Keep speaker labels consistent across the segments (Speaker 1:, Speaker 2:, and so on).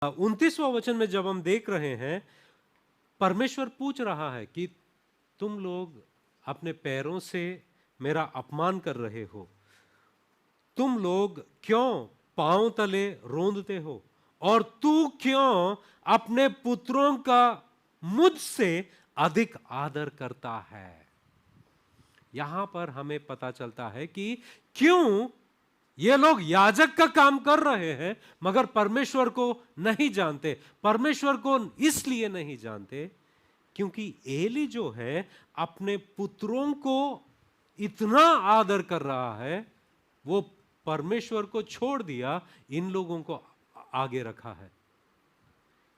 Speaker 1: 29वां वचन में जब हम देख रहे हैं, परमेश्वर पूछ रहा है कि तुम लोग अपने पैरों से मेरा अपमान कर रहे हो, तुम लोग क्यों पांव तले रोंदते हो, और तू क्यों अपने पुत्रों का मुझसे अधिक आदर करता है। यहां पर हमें पता चलता है कि क्यों ये लोग याजक का काम कर रहे हैं मगर परमेश्वर को नहीं जानते। परमेश्वर को इसलिए नहीं जानते क्योंकि एली जो है अपने पुत्रों को इतना आदर कर रहा है, वो परमेश्वर को छोड़ दिया, इन लोगों को आगे रखा है।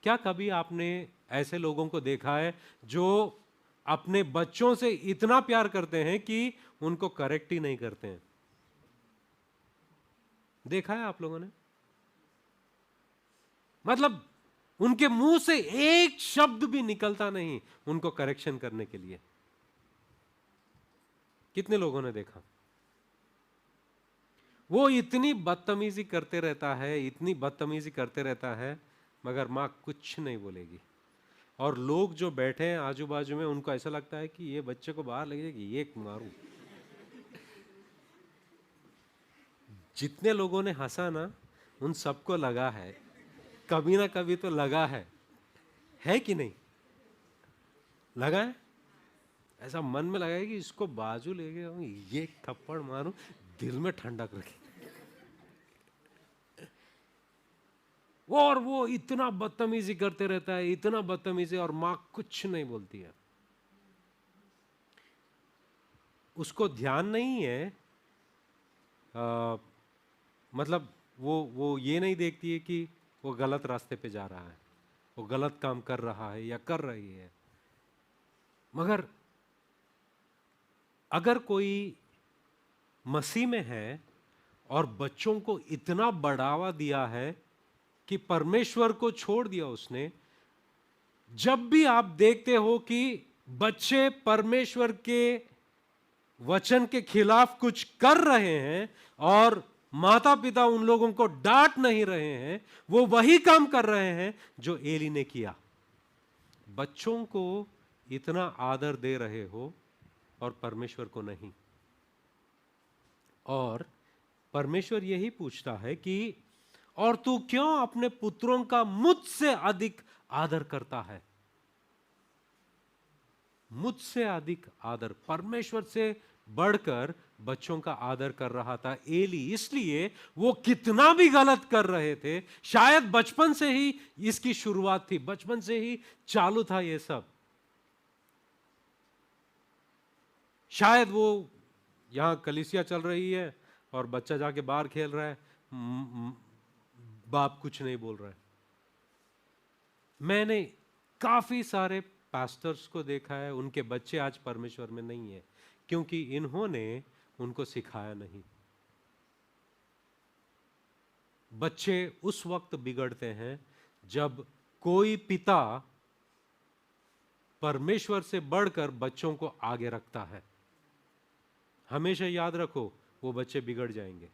Speaker 1: क्या कभी आपने ऐसे लोगों को देखा है जो अपने बच्चों से इतना प्यार करते हैं कि उनको करेक्ट ही नहीं करते हैं? देखा है आप लोगों ने? मतलब उनके मुंह से एक शब्द भी निकलता नहीं उनको करेक्शन करने के लिए। कितने लोगों ने देखा? वो इतनी बदतमीजी करते रहता है, इतनी बदतमीजी करते रहता है, मगर मां कुछ नहीं बोलेगी। और लोग जो बैठे हैं आजू बाजू में, उनको ऐसा लगता है कि ये बच्चे को बाहर ले जाएगी, ये मारूं। जितने लोगों ने हंसा ना, उन सबको लगा है, कभी ना कभी तो लगा है कि नहीं? लगा है? ऐसा मन में लगा है कि इसको बाजू ले गया, ये थप्पड़ मारूं, दिल में ठंडक रखे। और वो इतना बदतमीजी करते रहता है, इतना बदतमीजी, और मां कुछ नहीं बोलती है। उसको ध्यान नहीं है, मतलब वो ये नहीं देखती है कि वो गलत रास्ते पे जा रहा है, वो गलत काम कर रहा है या कर रही है। मगर अगर कोई मसीह में है और बच्चों को इतना बढ़ावा दिया है कि परमेश्वर को छोड़ दिया उसने, जब भी आप देखते हो कि बच्चे परमेश्वर के वचन के खिलाफ कुछ कर रहे हैं और माता पिता उन लोगों को डांट नहीं रहे हैं, वो वही काम कर रहे हैं जो एली ने किया। बच्चों को इतना आदर दे रहे हो और परमेश्वर को नहीं। और परमेश्वर यही पूछता है कि और तू क्यों अपने पुत्रों का मुझसे अधिक आदर करता है। मुझसे अधिक आदर, परमेश्वर से बढ़कर बच्चों का आदर कर रहा था एली। इसलिए वो कितना भी गलत कर रहे थे, शायद बचपन से ही इसकी शुरुआत थी, बचपन से ही चालू था ये सब। शायद वो यहां कलीसिया चल रही है और बच्चा जाके बाहर खेल रहा है, बाप कुछ नहीं बोल रहा है। मैंने काफी सारे पास्टर्स को देखा है, उनके बच्चे आज परमेश्वर में नहीं है क्योंकि इन्होंने उनको सिखाया नहीं। बच्चे उस वक्त बिगड़ते हैं जब कोई पिता परमेश्वर से बढ़कर बच्चों को आगे रखता है। हमेशा याद रखो, वो बच्चे बिगड़ जाएंगे।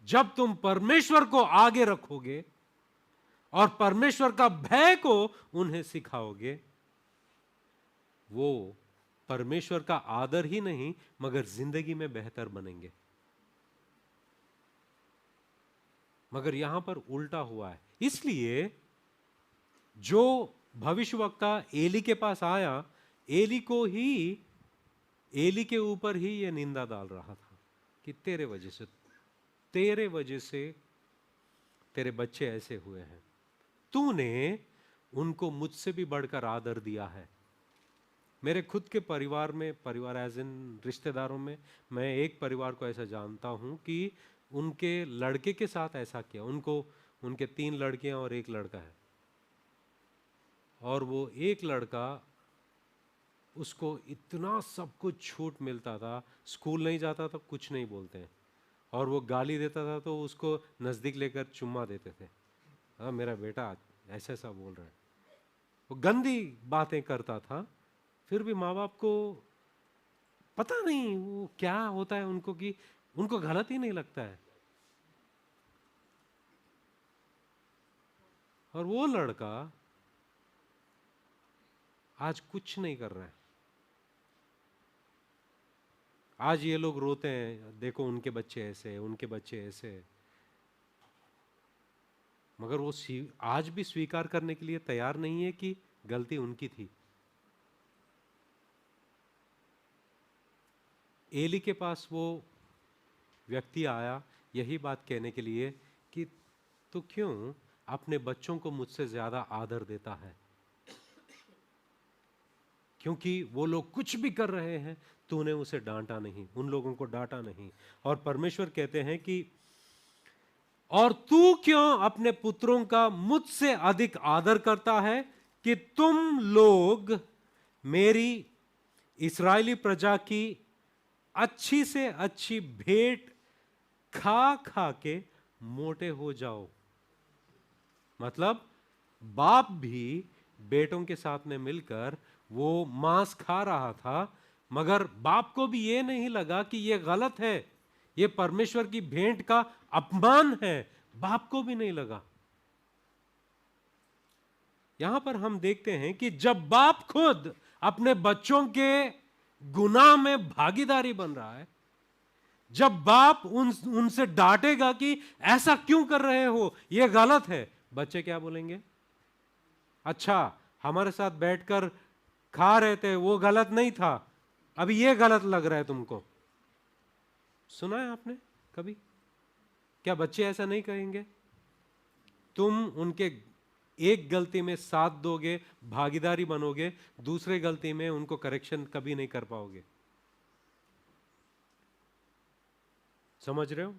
Speaker 1: जब तुम परमेश्वर को आगे रखोगे और परमेश्वर का भय को उन्हें सिखाओगे, वो परमेश्वर का आदर ही नहीं मगर जिंदगी में बेहतर बनेंगे। मगर यहां पर उल्टा हुआ है। इसलिए जो भविष्यवक्ता एली के पास आया, एली को ही, एली के ऊपर ही यह निंदा डाल रहा था कि तेरे वजह से तेरे बच्चे ऐसे हुए हैं। तूने उनको मुझसे भी बढ़कर आदर दिया है। मेरे खुद के परिवार में, परिवार एज इन रिश्तेदारों में, मैं एक परिवार को ऐसा जानता हूं कि उनके लड़के के साथ ऐसा किया। उनके 3 लड़कियां और 1 लड़का है, और वो एक लड़का, उसको इतना सब कुछ छूट मिलता था, स्कूल नहीं जाता तो कुछ नहीं बोलते हैं, और वो गाली देता था तो उसको नज़दीक लेकर चुम्मा देते थे। हाँ मेरा बेटा ऐसा ऐसा बोल रहा है, वो गंदी बातें करता था। फिर भी माँ बाप को पता नहीं वो क्या होता है उनको कि उनको गलत ही नहीं लगता है। और वो लड़का आज कुछ नहीं कर रहा है। आज ये लोग रोते हैं, देखो उनके बच्चे ऐसे, उनके बच्चे ऐसे, मगर वो आज भी स्वीकार करने के लिए तैयार नहीं है कि गलती उनकी थी। एली के पास वो व्यक्ति आया यही बात कहने के लिए कि तू क्यों अपने बच्चों को मुझसे ज्यादा आदर देता है, क्योंकि वो लोग कुछ भी कर रहे हैं, तूने उसे डांटा नहीं, उन लोगों को डांटा नहीं। और परमेश्वर कहते हैं कि और तू क्यों अपने पुत्रों का मुझसे अधिक आदर करता है कि तुम लोग मेरी इस्राएली प्रजा की अच्छी से अच्छी भेंट खा खा के मोटे हो जाओ। मतलब बाप भी बेटों के साथ में मिलकर वो मांस खा रहा था, मगर बाप को भी ये नहीं लगा कि ये गलत है, ये परमेश्वर की भेंट का अपमान है, बाप को भी नहीं लगा। यहां पर हम देखते हैं कि जब बाप खुद अपने बच्चों के गुनाह में भागीदारी बन रहा है, जब बाप उनसे डांटेगा कि ऐसा क्यों कर रहे हो, यह गलत है, बच्चे क्या बोलेंगे? अच्छा, हमारे साथ बैठकर खा रहे थे, वो गलत नहीं था, अभी ये गलत लग रहा है तुमको। सुना है आपने कभी? क्या बच्चे ऐसा नहीं कहेंगे? तुम उनके एक गलती में साथ दोगे, भागीदारी बनोगे, दूसरे गलती में उनको करेक्शन कभी नहीं कर पाओगे। समझ रहे हो?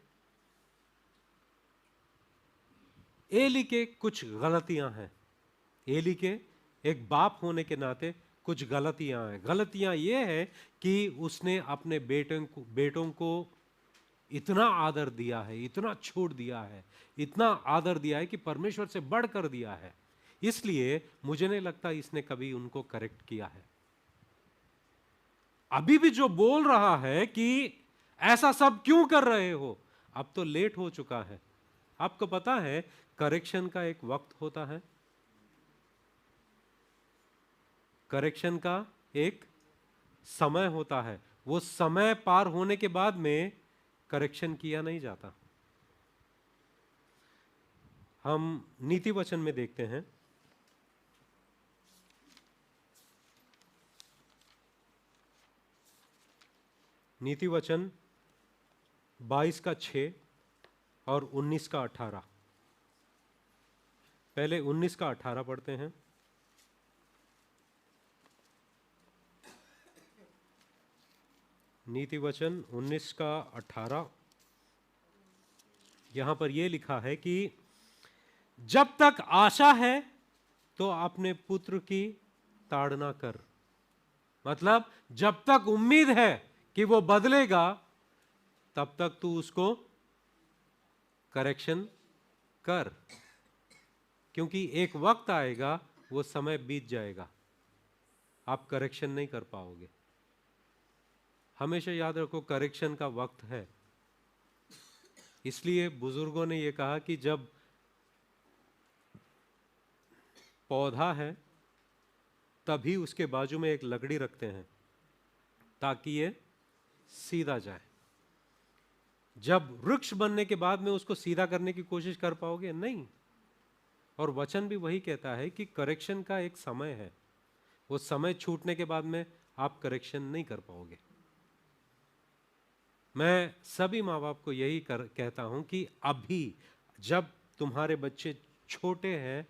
Speaker 1: एली के कुछ गलतियां हैं, एली के एक बाप होने के नाते कुछ गलतियां हैं। गलतियां ये है कि उसने अपने बेटों को इतना आदर दिया है, इतना छोड़ दिया है, इतना आदर दिया है कि परमेश्वर से बढ़कर दिया है। इसलिए मुझे नहीं लगता इसने कभी उनको करेक्ट किया है। अभी भी जो बोल रहा है कि ऐसा सब क्यों कर रहे हो, अब तो लेट हो चुका है। आपको पता है करेक्शन का एक वक्त होता है, करेक्शन का एक समय होता है, वो समय पार होने के बाद में करेक्शन किया नहीं जाता। हम नीति वचन में देखते हैं, नीति वचन 22 का 6 और 19 का 18। पहले 19 का 18 पढ़ते हैं। नीति वचन 19 का 18, यहां पर यह लिखा है कि जब तक आशा है तो अपने पुत्र की ताड़ना कर। मतलब जब तक उम्मीद है कि वो बदलेगा, तब तक तू उसको करेक्शन कर, क्योंकि एक वक्त आएगा वो समय बीत जाएगा, आप करेक्शन नहीं कर पाओगे। हमेशा याद रखो करेक्शन का वक्त है। इसलिए बुजुर्गों ने यह कहा कि जब पौधा है तभी उसके बाजू में एक लकड़ी रखते हैं ताकि ये सीधा जाए। जब वृक्ष बनने के बाद में उसको सीधा करने की कोशिश कर पाओगे? नहीं। और वचन भी वही कहता है कि करेक्शन का एक समय है, वो समय छूटने के बाद में आप करेक्शन नहीं कर पाओगे। मैं सभी माँ बाप को यही कहता हूं कि अभी जब तुम्हारे बच्चे छोटे हैं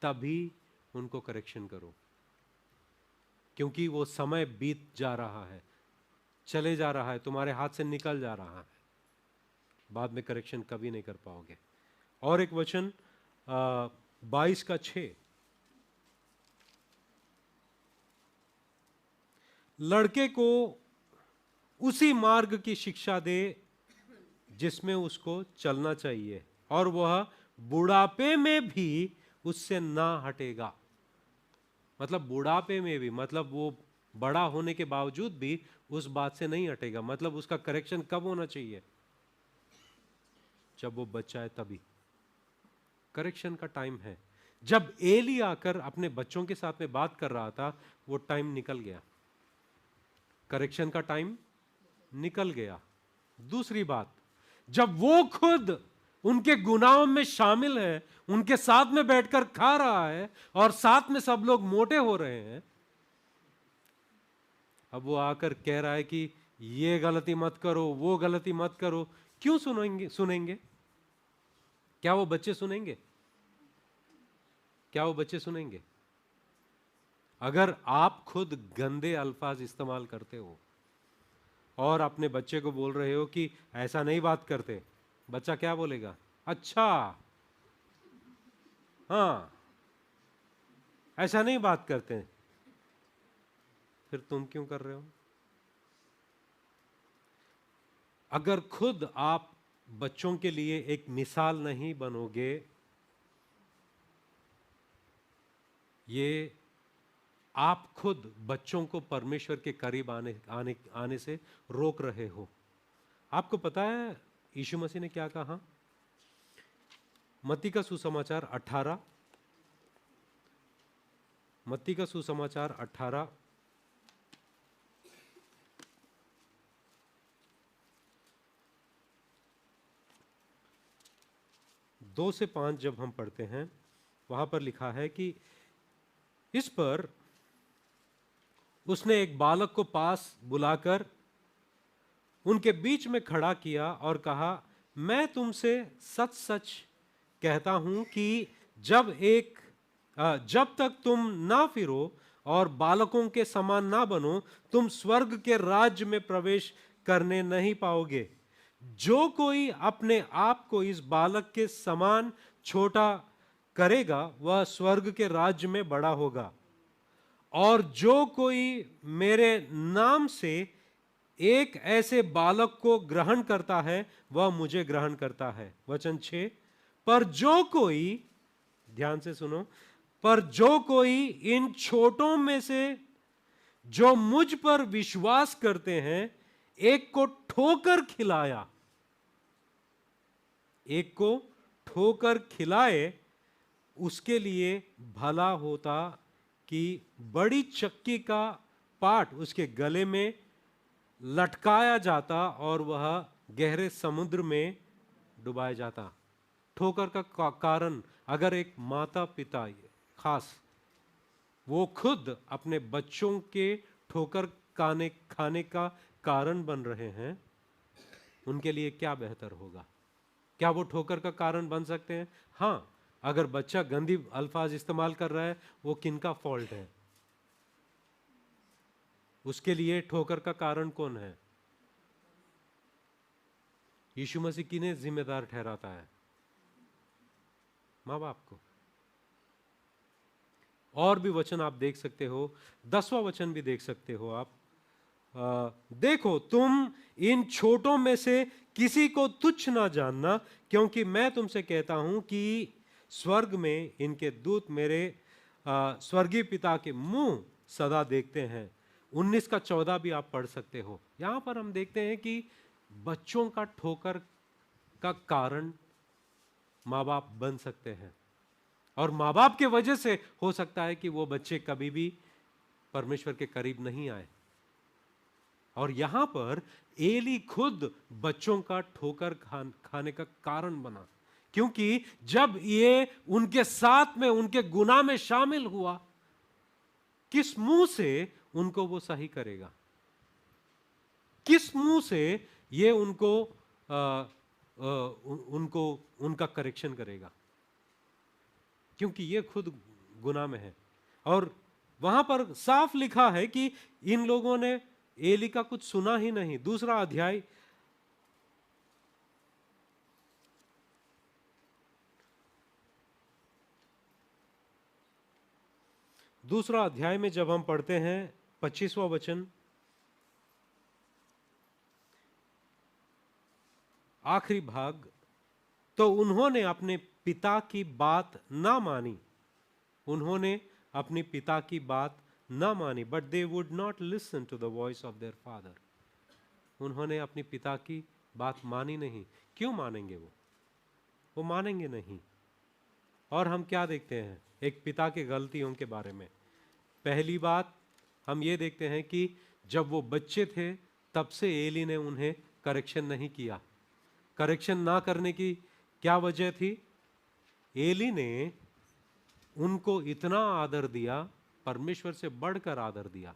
Speaker 1: तभी उनको करेक्शन करो, क्योंकि वो समय बीत जा रहा है, चले जा रहा है, तुम्हारे हाथ से निकल जा रहा है, बाद में करेक्शन कभी नहीं कर पाओगे। और एक वचन 22 का 6, लड़के को उसी मार्ग की शिक्षा दे जिसमें उसको चलना चाहिए, और वह बुढ़ापे में भी उससे ना हटेगा। मतलब बुढ़ापे में भी, मतलब वो बड़ा होने के बावजूद भी उस बात से नहीं हटेगा। मतलब उसका करेक्शन कब होना चाहिए? जब वो बच्चा है तभी। करेक्शन का टाइम है। जब एली आकर अपने बच्चों के साथ में बात कर रहा था, वो टाइम निकल गया, करेक्शन का टाइम निकल गया। दूसरी बात, जब वो खुद उनके गुनाहों में शामिल है, उनके साथ में बैठकर खा रहा है और साथ में सब लोग मोटे हो रहे हैं, अब वो आकर कह रहा है कि ये गलती मत करो, वो गलती मत करो। क्यों सुनेंगे? क्या वो बच्चे सुनेंगे? क्या वो बच्चे सुनेंगे? अगर आप खुद गंदे अल्फाज इस्तेमाल करते हो और अपने बच्चे को बोल रहे हो कि ऐसा नहीं बात करते, बच्चा क्या बोलेगा? अच्छा, हाँ, ऐसा नहीं बात करते। फिर तुम क्यों कर रहे हो? अगर खुद आप बच्चों के लिए एक मिसाल नहीं बनोगे, ये आप खुद बच्चों को परमेश्वर के करीब आने से रोक रहे हो। आपको पता है यीशु मसीह ने क्या कहा? मत्ती का सुसमाचार 18, मत्ती का सुसमाचार 18 2 से 5 जब हम पढ़ते हैं, वहां पर लिखा है कि इस पर उसने एक बालक को पास बुलाकर उनके बीच में खड़ा किया और कहा, मैं तुमसे सच सच कहता हूं कि जब तक तुम ना फिरो और बालकों के समान ना बनो, तुम स्वर्ग के राज्य में प्रवेश करने नहीं पाओगे। जो कोई अपने आप को इस बालक के समान छोटा करेगा, वह स्वर्ग के राज्य में बड़ा होगा। और जो कोई मेरे नाम से एक ऐसे बालक को ग्रहण करता है, वह मुझे ग्रहण करता है। वचन 6, पर जो कोई, ध्यान से सुनो, पर जो कोई इन छोटों में से जो मुझ पर विश्वास करते हैं, एक को ठोकर खिलाया, एक को ठोकर खिलाए, उसके लिए भला होता कि बड़ी चक्की का पाट उसके गले में लटकाया जाता और वह गहरे समुद्र में डुबाया जाता। ठोकर का कारण, अगर एक माता पिता खास वो खुद अपने बच्चों के ठोकर खाने का कारण बन रहे हैं, उनके लिए क्या बेहतर होगा? क्या वो ठोकर का कारण बन सकते हैं? हाँ, अगर बच्चा गंदी अल्फाज इस्तेमाल कर रहा है, वो किनका फॉल्ट है? उसके लिए ठोकर का कारण कौन है? यीशु मसीह किन्हें जिम्मेदार ठहराता है? माँ बाप को। और भी वचन आप देख सकते हो, 10वां वचन भी देख सकते हो आप। देखो, तुम इन छोटों में से किसी को तुच्छ ना जानना, क्योंकि मैं तुमसे कहता हूं कि स्वर्ग में इनके दूत मेरे स्वर्गीय पिता के मुंह सदा देखते हैं। 19 का 14 भी आप पढ़ सकते हो। यहां पर हम देखते हैं कि बच्चों का ठोकर का कारण माँ बाप बन सकते हैं, और माँ बाप के वजह से हो सकता है कि वो बच्चे कभी भी परमेश्वर के करीब नहीं आए। और यहां पर एली खुद बच्चों का ठोकर खाने का कारण बना, क्योंकि जब ये उनके साथ में उनके गुनाह में शामिल हुआ, किस मुंह से उनको वो सही करेगा? किस मुंह से ये उनको उनका करेक्शन करेगा? क्योंकि ये खुद गुनाह में है। और वहां पर साफ लिखा है कि इन लोगों ने एली का कुछ सुना ही नहीं। दूसरा अध्याय, में जब हम पढ़ते हैं 25वां वचन, आखिरी भाग, तो उन्होंने अपने पिता की बात ना मानी। उन्होंने अपने पिता की बात ना मानी, but they would not listen to the voice of their father. उन्होंने अपने पिता की बात मानी नहीं। क्यों मानेंगे? वो मानेंगे नहीं। और हम क्या देखते हैं एक पिता की गलतियों के बारे में? पहली बात हम ये देखते हैं कि जब वो बच्चे थे तब से एली ने उन्हें करेक्शन नहीं किया। करेक्शन ना करने की क्या वजह थी? एली ने उनको इतना आदर दिया, परमेश्वर से बढ़कर आदर दिया,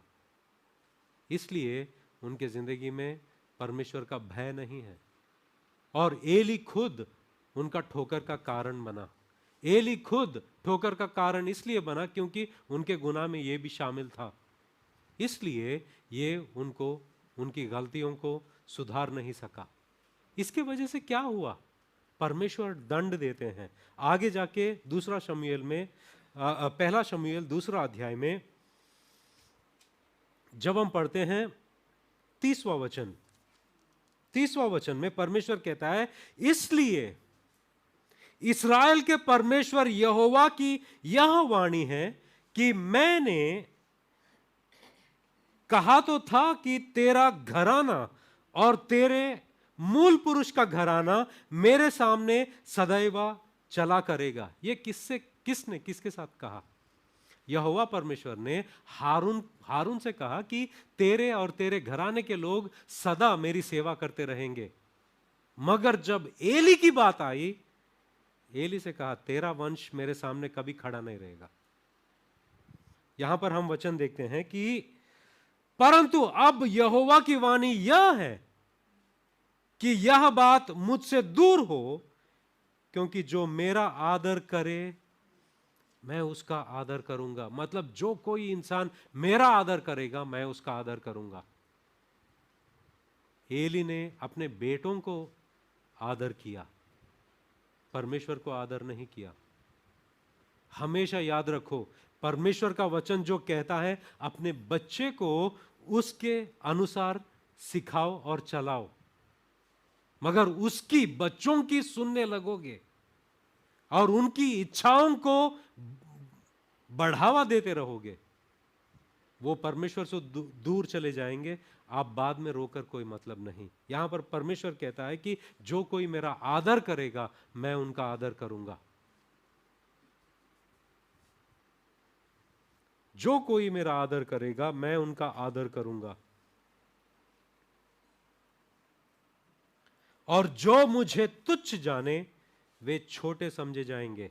Speaker 1: इसलिए उनके जिंदगी में परमेश्वर का भय नहीं है। और एली खुद उनका ठोकर का कारण बना। एली खुद ठोकर का कारण इसलिए बना क्योंकि उनके गुनाह में यह भी शामिल था, इसलिए ये उनको उनकी गलतियों को सुधार नहीं सका। इसके वजह से क्या हुआ? परमेश्वर दंड देते हैं। आगे जाके दूसरा शमूएल में पहला शमूएल दूसरा अध्याय में जब हम पढ़ते हैं 30वां वचन, 30वां वचन में परमेश्वर कहता है, इसलिए इस्राएल के परमेश्वर यहोवा की यह वाणी है कि मैंने कहा तो था कि तेरा घराना और तेरे मूल पुरुष का घराना मेरे सामने सदैव चला करेगा। ये किसने किसके साथ कहा? यहोवा परमेश्वर ने हारून से कहा कि तेरे और तेरे घराने के लोग सदा मेरी सेवा करते रहेंगे। मगर जब एली की बात आई, एली से कहा तेरा वंश मेरे सामने कभी खड़ा नहीं रहेगा। यहां पर हम वचन देखते हैं कि परंतु अब यहोवा की वाणी यह है कि यह बात मुझसे दूर हो, क्योंकि जो मेरा आदर करे मैं उसका आदर करूंगा। मतलब जो कोई इंसान मेरा आदर करेगा मैं उसका आदर करूंगा। एली ने अपने बेटों को आदर किया, परमेश्वर को आदर नहीं किया। हमेशा याद रखो, परमेश्वर का वचन जो कहता है अपने बच्चे को उसके अनुसार सिखाओ और चलाओ। मगर उसकी बच्चों की सुनने लगोगे और उनकी इच्छाओं को बढ़ावा देते रहोगे, वो परमेश्वर से दूर चले जाएंगे। आप बाद में रोकर कोई मतलब नहीं। यहां पर परमेश्वर कहता है कि जो कोई मेरा आदर करेगा मैं उनका आदर करूंगा। जो कोई मेरा आदर करेगा मैं उनका आदर करूंगा, और जो मुझे तुच्छ जाने वे छोटे समझे जाएंगे।